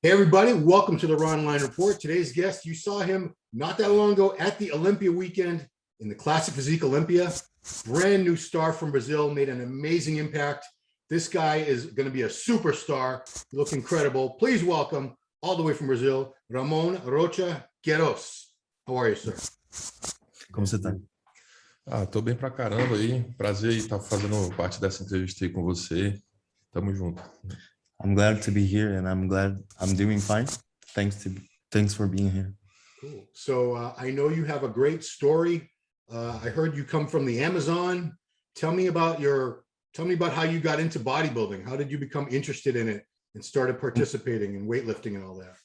Hey everybody, welcome to the Ron Line Report. Today's guest, you saw him not that long ago at the Olympia weekend in the Classic Physique Olympia. Brand new star from Brazil, made an amazing impact. This guy is going to be a superstar. You look incredible. Please welcome, all the way from Brazil, Ramon Rocha Queiroz. How are you, sir? Como você tá? Tô bem pra caramba aí. Prazer em estar fazendo parte dessa entrevista aí com você. Tamo junto. I'm glad to be here, and I'm glad I'm doing fine. Thanks for being here. Cool. So I know you have a great story. I heard you come from the Amazon. Tell me about how you got into bodybuilding. How did you become interested in it and started participating in weightlifting and all that?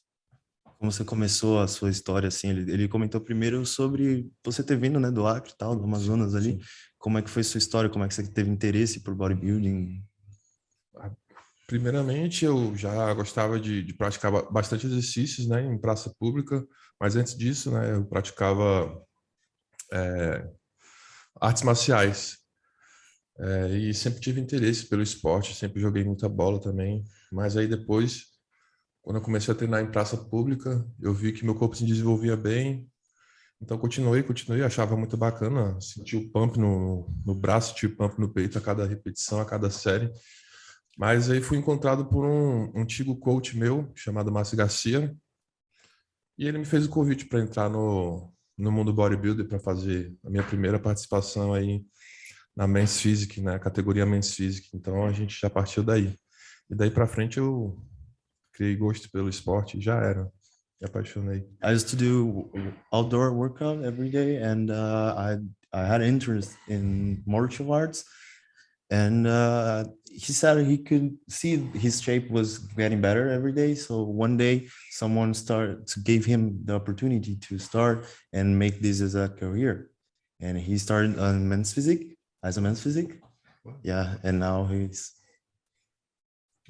Como você começou a sua história, assim, ele comentou primeiro sobre você ter vindo, né, do Acre e tal, do Amazonas ali. Sim. Como é que foi sua história? Como é que você teve interesse por bodybuilding? Primeiramente, eu já gostava de praticar bastante exercícios, né, em praça pública, mas antes disso, né, eu praticava artes marciais e sempre tive interesse pelo esporte, sempre joguei muita bola também, mas aí depois, quando eu comecei a treinar em praça pública, eu vi que meu corpo se desenvolvia bem, então continuei, achava muito bacana, sentir o pump no braço, sentir o pump no peito a cada repetição, a cada série. Mas aí fui encontrado por um antigo coach meu, chamado Márcio Garcia, e ele me fez o convite para entrar no Mundo Bodybuilder, para fazer a minha primeira participação aí na Men's Physique, né, categoria Men's Physique. Então a gente já partiu daí. E daí para frente eu criei gosto pelo esporte e já era. Me apaixonei. I used to do outdoor workout every day, and I had interest in martial arts. And he said he could see his shape was getting better every day. So one day someone gave him the opportunity to start and make this as a career. And he started on men's physique, as a men's physique. Wow. Yeah, and now he's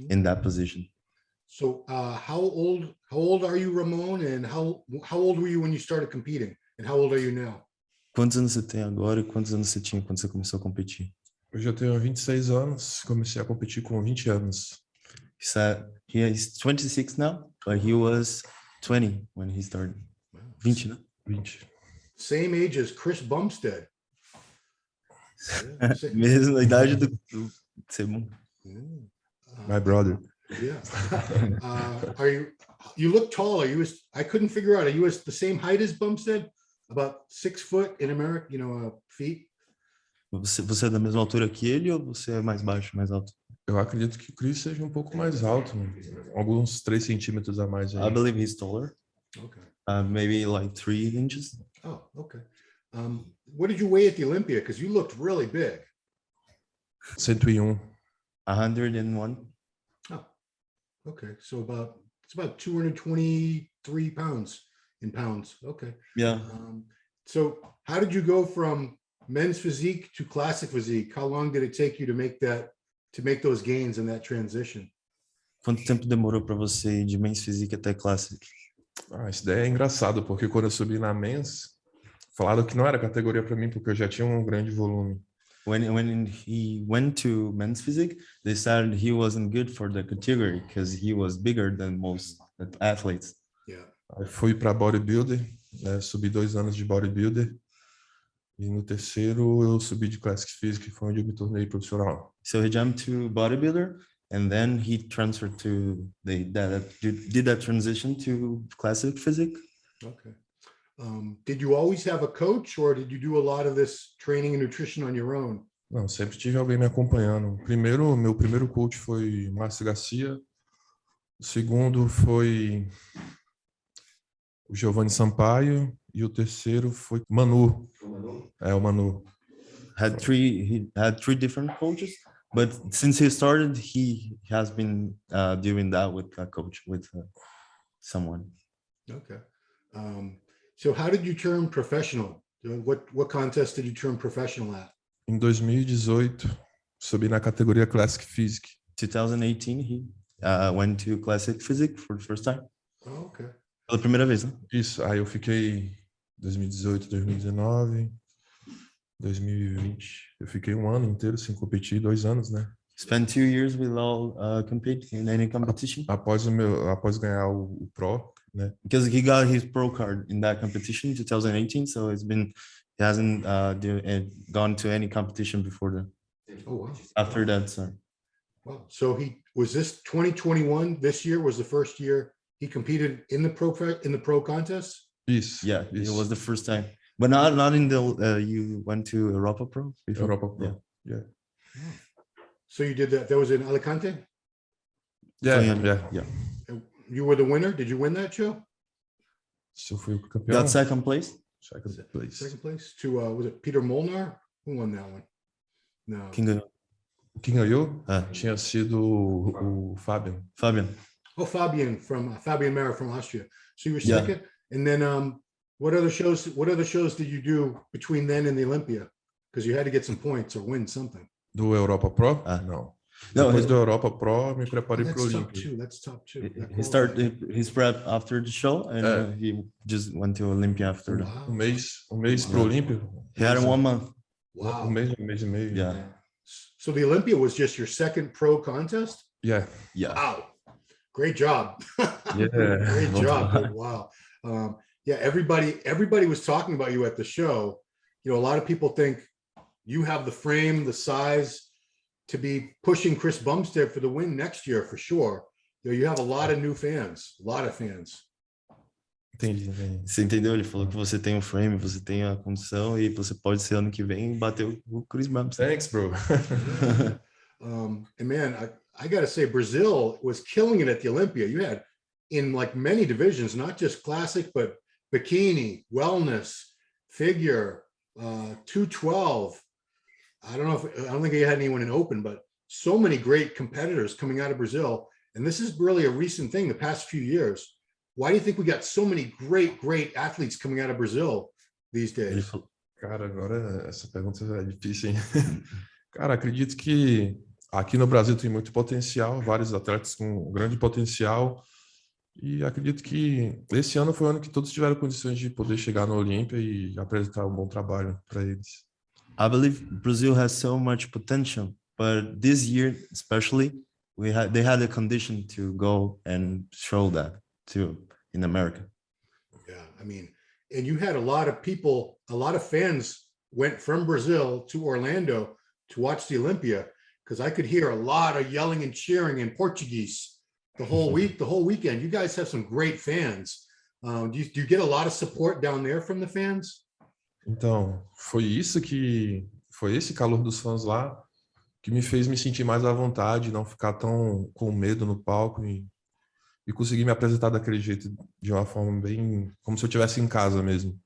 in that position. So how old are you, Ramon? And how old were you when you started competing? And how old are you now? Quantos anos você tem agora e quantos anos você tinha quando você começou a competir? Hoje eu tenho 26 anos, comecei a competir com 20 anos. He is 26 now, but he was 20 when he started. 20, né? 20. Same age as Chris Bumstead. Mesma idade do Sebum. My brother. Yeah. You look tall. I couldn't figure out, are you the same height as Bumstead? About 6 foot in America, feet? Você é da mesma altura que ele ou você é mais baixo, mais alto? Eu acredito que o Chris seja um pouco mais alto, alguns 3 centímetros a mais aí. I believe he's taller. Okay. Maybe like 3 inches. Oh, okay. What did you weigh at the Olympia? Because you looked really big. 101. 101. Oh, okay. So it's about 223 pounds in pounds. Okay. Yeah. So how did you go from men's physique to classic physique? How long did it take you to make those gains in that transition? Quanto tempo demorou para você ir de men's physique até classic? Isso daí é engraçado, porque quando eu subi na men's, falaram que não era categoria para mim, porque eu já tinha um grande volume. When he went to men's physique, they said he wasn't good for the category because he was bigger than most athletes. Yeah. Aí fui para bodybuilder, né, subi 2 anos de bodybuilder. E no terceiro eu subi de Classic Physique, foi onde eu me tornei profissional. So he jumped to bodybuilder, and then he transferred to did that transition to Classic Physique. Okay. Did you always have a coach, or did you do a lot of this training and nutrition on your own? Não, sempre tive alguém me acompanhando. Meu primeiro coach foi Márcio Garcia. O segundo foi o Giovanni Sampaio. E o terceiro foi Manu. O Manu. He had three different coaches, but since he started, he has been doing that with a coach, with someone. Okay. So how did you turn professional? What contest did you turn professional at? Em 2018, subi na categoria Classic Physique. 2018, he went to Classic Physique for the first time. Oh, okay. Pela primeira vez, né? Isso, aí eu fiquei 2018, 2019, 2020. Eu fiquei um ano inteiro sem competir, 2 anos, né? Spent 2 years without competing in any competition Após ganhar o Pro, né? because he got his pro card in that competition 2018. So he hasn't gone to any competition before that. Oh, wow. After that, so Wow. So was this 2021, this year was the first year he competed in the pro contest? Isso. yeah, it isso. was the first time, but not in the. You went to Europa Pro before? Europa Pro. Yeah. So you did that. That was in Alicante? Yeah. You were the winner? Did you win that show? Se eu fui o campeão. Got second place. Second place. Second place to, was it Peter Molnar? Who won that one? No. Quem ganhou tinha sido o Fabian. Oh, Fabian Maior from Austria. So you were Yeah. second. And then what other shows did you do between then and the Olympia? Because you had to get some points or win something. Do Europa Pro? Não. Depois do Europa Pro, me preparei para o Olímpia. That's top two. He started his prep after the show, and he just went to Olympia after that. Wow. Um mês pro Olímpia. He had 1 month. Wow. Um mês e meio. Yeah. So the Olympia was just your second pro contest? Yeah. Wow. Great job. Yeah. Great job. Dude. Wow. Yeah, everybody was talking about you at the show. You know, a lot of people think you have the frame, the size to be pushing Chris Bumstead for the win next year for sure. You have a lot of new fans, a lot of fans. Entendi. Você entendeu? Ele falou que você tem o frame, você tem a condição e você pode ser ano que vem bater o Chris Bumstead. Thanks, bro. And man, I got to say, Brazil was killing it at the Olympia. You had in like many divisions, not just classic, but bikini, wellness, figure, 212. I don't think you had anyone in open, but so many great competitors coming out of Brazil. And this is really a recent thing, the past few years. Why do you think we got so many great athletes coming out of Brazil these days? Cara, agora essa pergunta é difícil, hein? Cara, acredito que aqui no Brasil tem muito potencial, vários atletas com grande potencial. E acredito que esse ano foi o ano que todos tiveram condições de poder chegar no Olímpia e apresentar um bom trabalho para eles. I believe Brazil has so much potential, but this year especially, they had a condition to go and show that too in America. Yeah, I mean, and you had a lot of people, a lot of fans went from Brazil to Orlando to watch the Olympia, because I could hear a lot of yelling and cheering in Portuguese the whole weekend. You guys have some great fans. Do you get a lot of support down there from the fans? Então, foi esse calor dos fãs lá que me fez me sentir mais à vontade, não ficar tão com medo no palco e conseguir me apresentar daquele jeito, de uma forma bem como se eu estivesse em casa mesmo.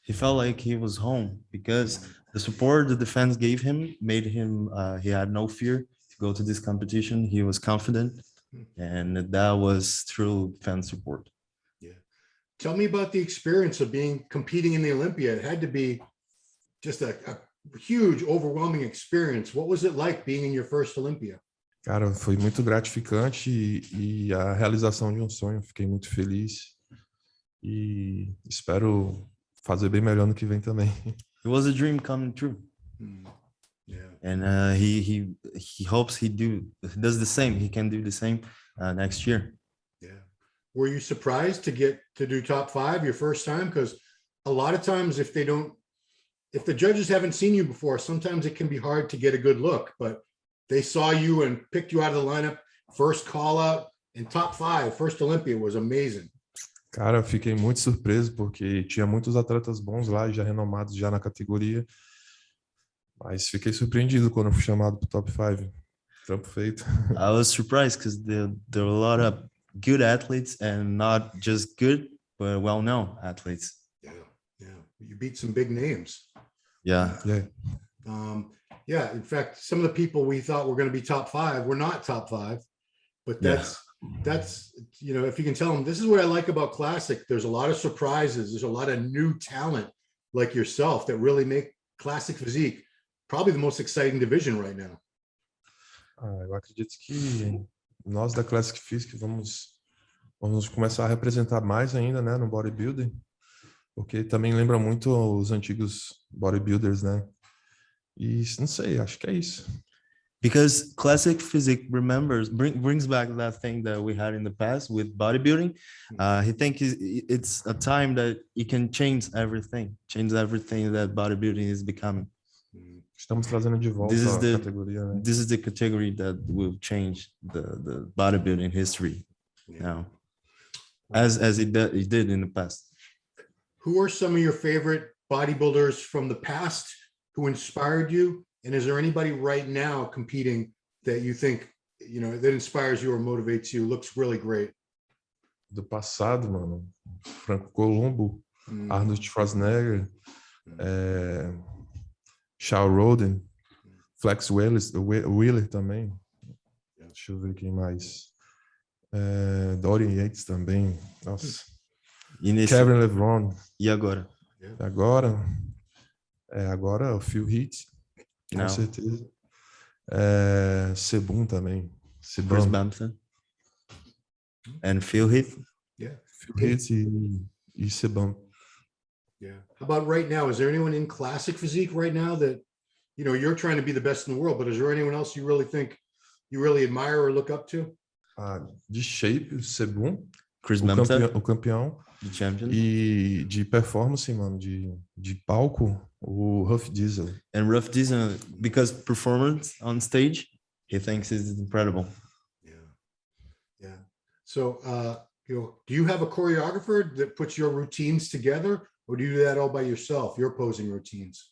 He felt like he was home because the support that the fans gave him made him, he had no fear to go to this competition. He was confident, and that was true fan support. Tell me about the experience of competing in the Olympia. It had to be just a huge, overwhelming experience. What was it like being in your first Olympia? Cara, foi muito gratificante e a realização de um sonho. Fiquei muito feliz e espero fazer bem melhor no que vem também. It was a dream coming true. Yeah. And he hopes he does the same. He can do the same next year. Yeah. Were you surprised to do top 5 your first time? Because a lot of times if the judges haven't seen you before, sometimes it can be hard to get a good look, but they saw you and picked you out of the lineup, first call out in top 5, first Olympia was amazing. Cara, eu fiquei muito surpreso porque tinha muitos atletas bons lá, já renomados já na categoria, mas fiquei surpreendido quando fui chamado para o top 5. Trampo feito. I was surprised because there were a lot of good athletes and not just good, but well-known athletes. Yeah. You beat some big names. Yeah. Yeah. In fact, some of the people we thought were going to be top 5 were not top 5, but that's, if you can tell them, this is what I like about Classic. There's a lot of surprises. There's a lot of new talent like yourself that really make Classic Physique probably the most exciting division right now. Eu acredito que nós da Classic Physique vamos começar a representar mais ainda, né, no bodybuilding, porque também lembra muito os antigos bodybuilders, né? E não sei, acho que é isso. Because classic physique brings back that thing that we had in the past with bodybuilding. He thinks it's a time that it can change everything that bodybuilding is becoming. Estamos trazendo de volta This is a the categoria, né? this is the category that will change the bodybuilding history now, as it did in the past. Who are some of your favorite bodybuilders from the past who inspired you? And is there anybody right now competing that you think, you know, that inspires you or motivates you, looks really great? Do passado, mano. Franco Columbo, Arnold Schwarzenegger, Shaw Roden, Flex Wheeler também. Deixa eu ver quem mais. Dorian Yates também. Nossa. Kevin LeBron. E agora? Agora o Phil Heath. Com certeza. Sebum também. Chris Bumstead. And Phil Heath. Yeah. Phil Heath e Sebum. Yeah. How about right now? Is there anyone in classic physique right now that, you know, you're trying to be the best in the world, but is there anyone else you really think you really admire or look up to? De shape, o Sebum. Chris Bumstead. O campeão. The champion. E de performance, mano, de palco, o Ruff Diesel. And Ruff Diesel, because performance on stage, he thinks is incredible. Yeah. So, you know, do you have a choreographer that puts your routines together, or do you do that all by yourself, your posing routines?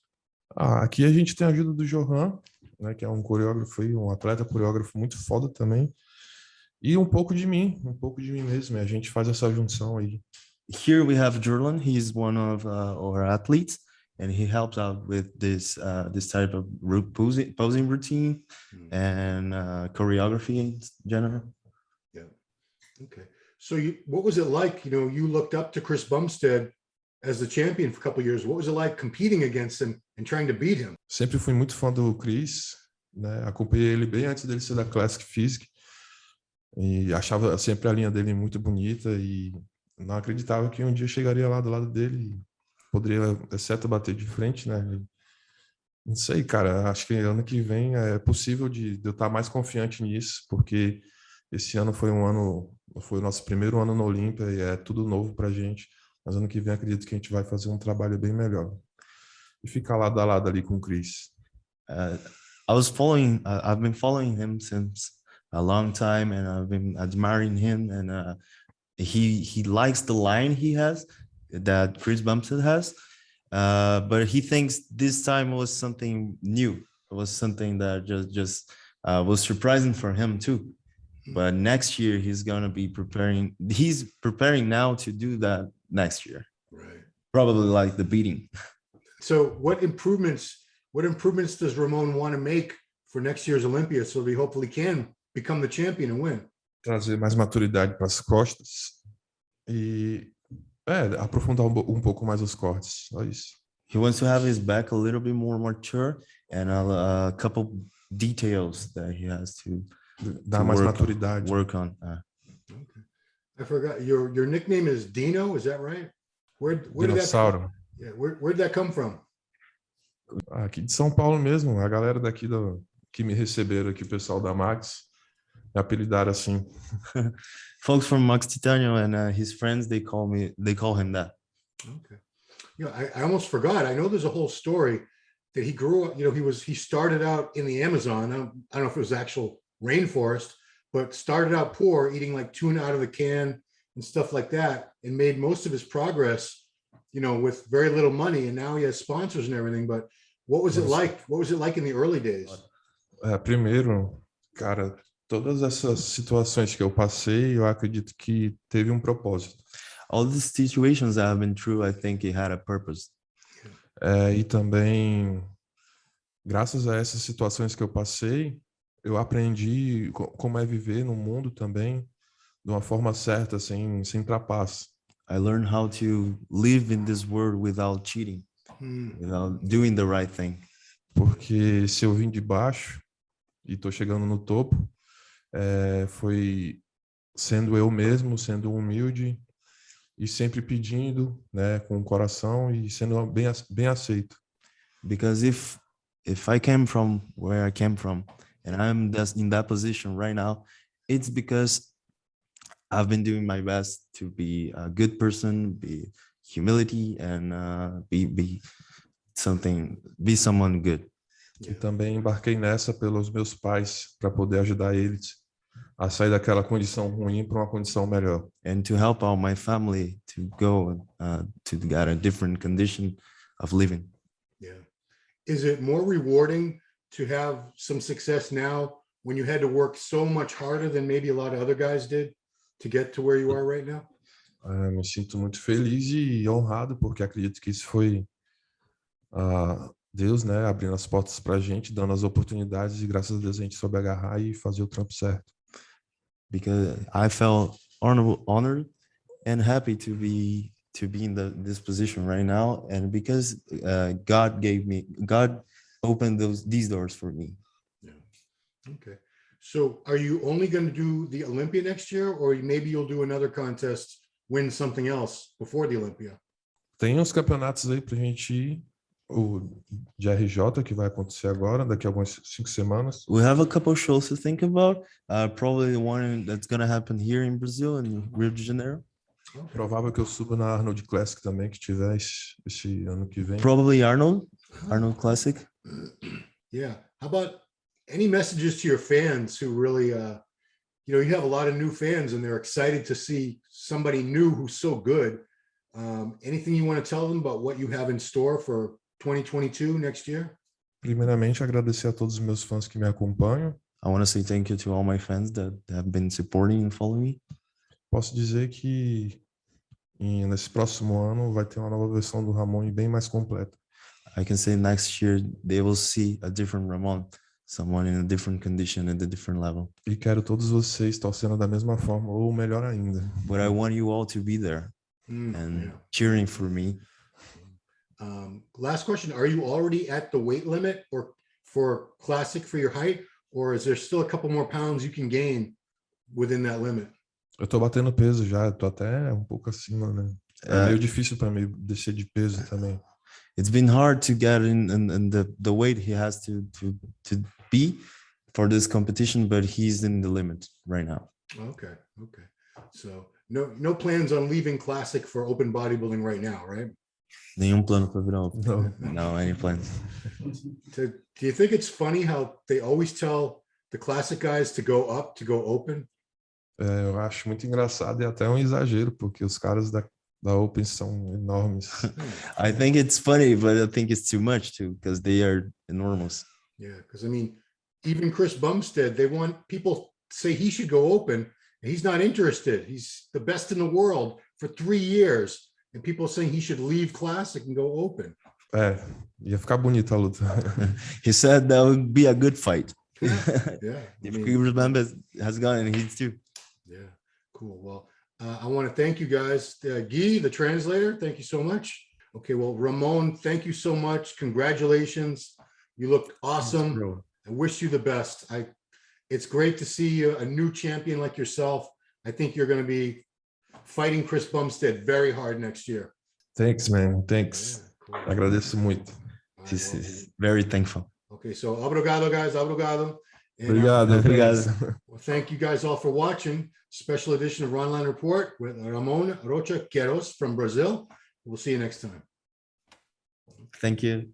Aqui a gente tem a ajuda do Johan, né, que é um coreógrafo e um atleta coreógrafo muito foda também. E um pouco de mim mesmo. A gente faz essa junção aí. Here we have Jordan. He's one of our athletes, and he helps out with this type of posing routine and choreography in general. Yeah. Okay. So what was it like? You know, you looked up to Chris Bumstead as the champion for a couple of years. What was it like competing against him and trying to beat him? Sempre fui muito fã do Chris, né? Acompanhei ele bem antes dele ser da Classic Physique e achava sempre a linha dele muito bonita e não acreditava que um dia chegaria lá do lado dele e poderia, exceto bater de frente, né? Não sei, cara, acho que ano que vem é possível de eu estar mais confiante nisso, porque esse ano foi o nosso primeiro ano no Olímpia e é tudo novo pra gente, mas ano que vem acredito que a gente vai fazer um trabalho bem melhor e ficar lado a lado ali com o Chris. I've been following him since a long time, and I've been admiring him, and he likes the line he has that Chris Bumstead has, but he thinks this time was something new. It was something that just was surprising for him too. But next year he's gonna be preparing. He's preparing now to do that next year. Right. Probably like the beating. So what improvements does Ramon want to make for next year's Olympia so that he hopefully can become the champion and win? Trazer mais maturidade para as costas e aprofundar um pouco mais os cortes, só isso. He wants to have his back a little bit more mature and a couple details that he has to dar mais maturidade. Work on. Okay. I forgot your nickname is Dino, is that right? Where did that come? Yeah, where'd that come from? Aqui de São Paulo mesmo, a galera daqui que me receberam aqui, o pessoal da Max, me apelidaram assim. Folks from Max Titanium and his friends, they call him that. Okay. You know, I almost forgot. I know there's a whole story that he grew up, you know, he started out in the Amazon. I don't know if it was actual rainforest, but started out poor, eating like tuna out of the can and stuff like that, and made most of his progress, you know, with very little money. And now he has sponsors and everything. But what was it like? What was it like in the early days? Primeiro, cara, todas essas situações que eu passei, eu acredito que teve um propósito. All the situations that have been through, I think it had a purpose. E também, graças a essas situações que eu passei, eu aprendi como é viver no mundo também, de uma forma certa, sem trapaça. I learned how to live in this world without cheating, without doing the right thing. Porque se eu vim de baixo e estou chegando no topo, foi sendo eu mesmo, sendo humilde e sempre pedindo, né, com o coração e sendo bem aceito. Because if I came from where I came from and I'm just in that position right now, it's because I've been doing my best to be a good person, be humility, and be someone good. E também embarquei nessa pelos meus pais para poder ajudar eles a sair daquela condição ruim para uma condição melhor. And to help out my family to go to get a different condition of living. Yeah. Is it more rewarding to have some success now when you had to work so much harder than maybe a lot of other guys did to get to where you are right now? Me sinto muito feliz e honrado, porque acredito que isso foi Deus, né, abrindo as portas para a gente, dando as oportunidades, e graças a Deus a gente soube agarrar e fazer o trampo certo. Because I felt honored and happy to be in this position right now, and because God opened these doors for me. Yeah. Okay. So are you only going to do the Olympia next year, or maybe you'll do another contest, win something else before the Olympia? Tem uns campeonatos aí pra gente ir, o de RJ que vai acontecer agora, daqui a algumas 5 semanas. We have a couple shows to think about. Probably the one that's going to happen here in Brazil, in Rio de Janeiro. Okay. Provável que eu suba na Arnold Classic também, que tiver esse ano que vem. Probably Arnold Classic. Yeah. How about any messages to your fans who really, you have a lot of new fans and they're excited to see somebody new who's so good. Anything you want to tell them about what you have in store for 2022 next year? Primeiramente, agradecer a todos os meus fãs que me acompanham. I want to say thank you to all my fans that have been supporting and following me. Posso dizer que nesse próximo ano vai ter uma nova versão do Ramon e bem mais completa. I can say next year they will see a different Ramon, someone in a different condition at a different level. E quero todos vocês torcendo da mesma forma, ou melhor ainda. But I want you all to be there and cheering for me. Last question, are you already at the weight limit or for classic for your height, or is there still a couple more pounds you can gain within that limit? Eu tô batendo peso já, tô até um pouco acima, né? É meio difícil para mim descer de peso também. It's been hard to get in the weight he has to be for this competition, but he's in the limit right now. Okay. So no plans on leaving classic for open bodybuilding right now, right? Nenhum plano para virar No, any plans. Do you think it's funny how they always tell the classic guys to go up, to go open? Eu acho muito engraçado e até um exagero, porque os caras da Open são enormes. I think it's funny, but I think it's too much too, because they are enormous. Yeah, because I mean, even Chris Bumstead, they want people say he should go open, and he's not interested. He's the best in the world for 3 years, and people saying he should leave classic and go open. Ia ficar bonita a luta. He said that would be a good fight. Yeah. If Chris Bumstead has gone, and he's too. Yeah, cool. Well, I want to thank you guys. Guy, the translator, thank you so much. Okay, well, Ramon, thank you so much. Congratulations. You look awesome. I wish you the best. It's great to see a new champion like yourself. I think you're going to be fighting Chris Bumstead very hard next year. Thanks, man. Thanks. Yeah, cool. Agradeço muito. This is very thankful. Okay, so obrigado, guys. Obrigado. And, Obrigado. well, thank you guys all for watching. Special edition of Online Report with Ramon Rocha Queiroz from Brazil. We'll see you next time. Thank you.